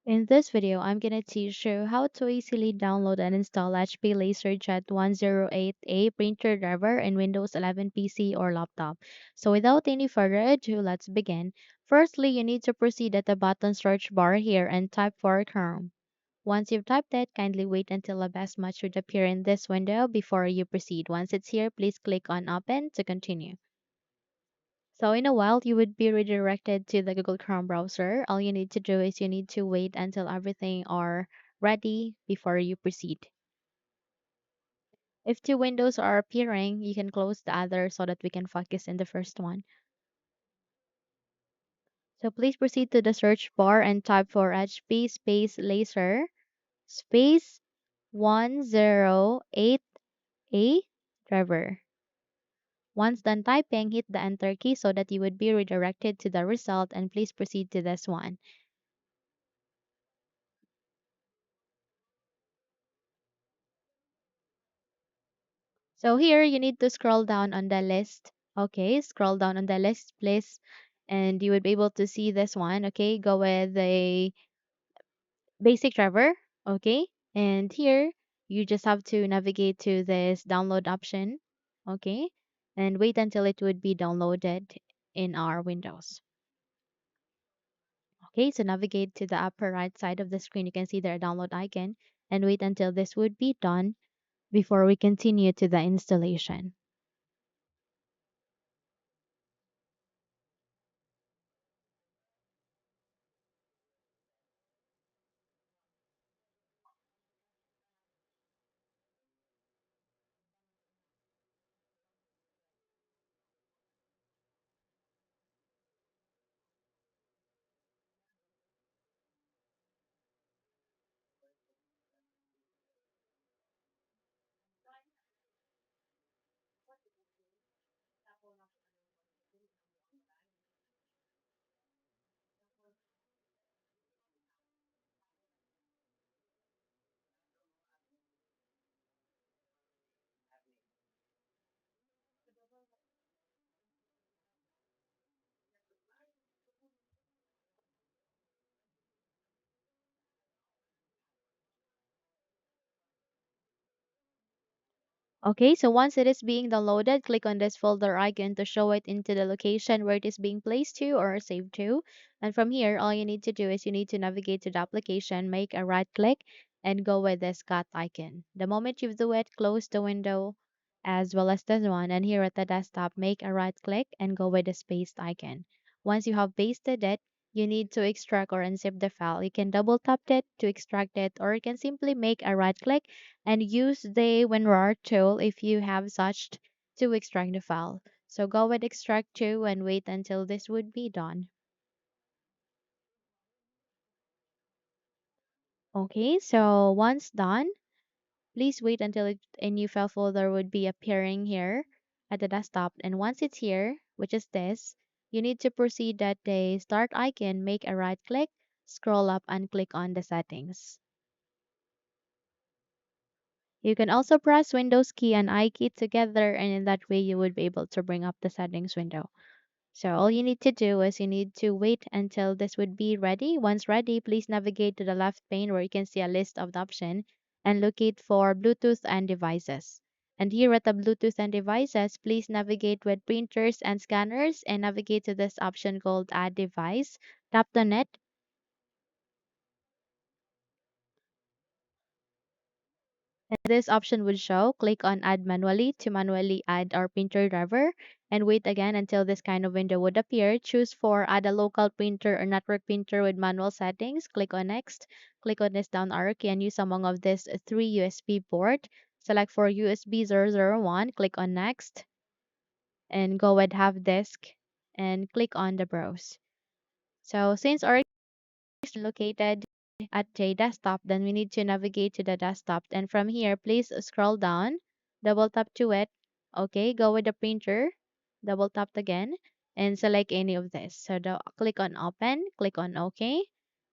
In this video, I'm going to teach you how to easily download and install HP LaserJet 108a printer driver in Windows 11 PC or laptop. So without any further ado, let's begin. Firstly, you need to proceed at the button search bar here and type for Chrome. Once you've typed it, kindly wait until a best match should appear in this window before you proceed. Once it's here, please click on Open to continue. So in a while, you would be redirected to the Google Chrome browser. All you need to do is you need to wait until everything are ready before you proceed. If two windows are appearing, you can close the other so that we can focus in the first one. So please proceed to the search bar and type for HP space laser space 108a driver. Once done typing, hit the enter key so that you would be redirected to the result, and please proceed to this one. So here you need to scroll down on the list. Okay, scroll down on the list, please. And you would be able to see this one. Okay, go with the basic driver. Okay, and here you just have to navigate to this download option. Okay, and wait until it would be downloaded in our Windows. Okay, so navigate to the upper right side of the screen. You can see their download icon and wait until this would be done before we continue to the installation. Okay, so once it is being downloaded, click on this folder icon to show it into the location where it is being placed to or saved to. And from here, all you need to do is you need to navigate to the application, make a right click, and go with this cat icon. The moment you do it, close the window as well as this one. And here at the desktop, make a right click and go with the spaced icon. Once you have pasted it, you need to extract or unzip the file. You can double tap it to extract it, or you can simply make a right click and use the WinRAR tool if you have such to extract the file. So go with extract to and wait until this would be done. Okay, so once done, please wait until a new file folder would be appearing here at the desktop. And once it's here, which is this, you need to proceed at the start icon, make a right click, scroll up and click on the settings. You can also press Windows key and I key together, and in that way you would be able to bring up the settings window. So all you need to do is you need to wait until this would be ready. Once ready, please navigate to the left pane where you can see a list of the option and locate for Bluetooth and devices. And here at the Bluetooth and devices, please navigate with printers and scanners and navigate to this option called Add Device. Tap on it. And this option would show, click on add manually to manually add our printer driver and wait again until this kind of window would appear. Choose for add a local printer or network printer with manual settings. Click on next. Click on this down arrow key and use among of this three USB port. Select for USB 001. Click on next and go with have disk and click on the browse. So since our is located at a desktop, then we need to navigate to the desktop. And from here, please scroll down, double tap to it. Okay, go with the printer, double tap again, and select any of this. So click on open, click on OK,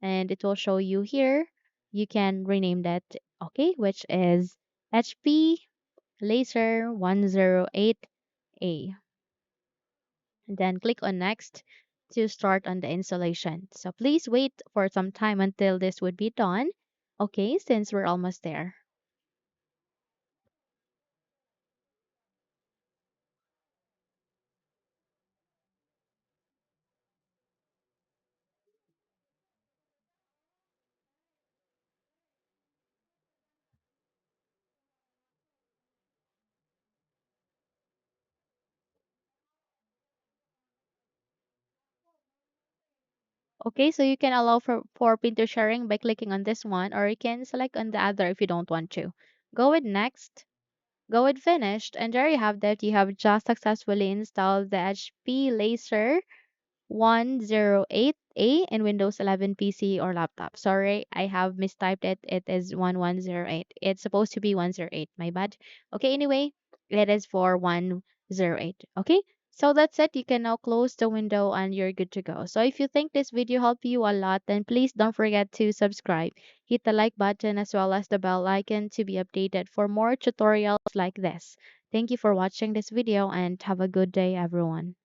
and it will show you here. You can rename that, okay, which is HP Laser 108A. And then click on next to start on the installation. So please wait for some time until this would be done. Okay, since we're almost there. Okay, so you can allow for printer sharing by clicking on this one, or you can select on the other if you don't want to. Go with next, go with finished, and there you have that. You have just successfully installed the HP Laser 108a in Windows 11 PC or laptop. Sorry, I have mistyped it. It is 1108. It's supposed to be 108. My bad. Okay, anyway, it is for 108. Okay, so that's it. You can now close the window and you're good to go. So if you think this video helped you a lot, then please don't forget to subscribe. Hit the like button as well as the bell icon to be updated for more tutorials like this. Thank you for watching this video and have a good day, everyone.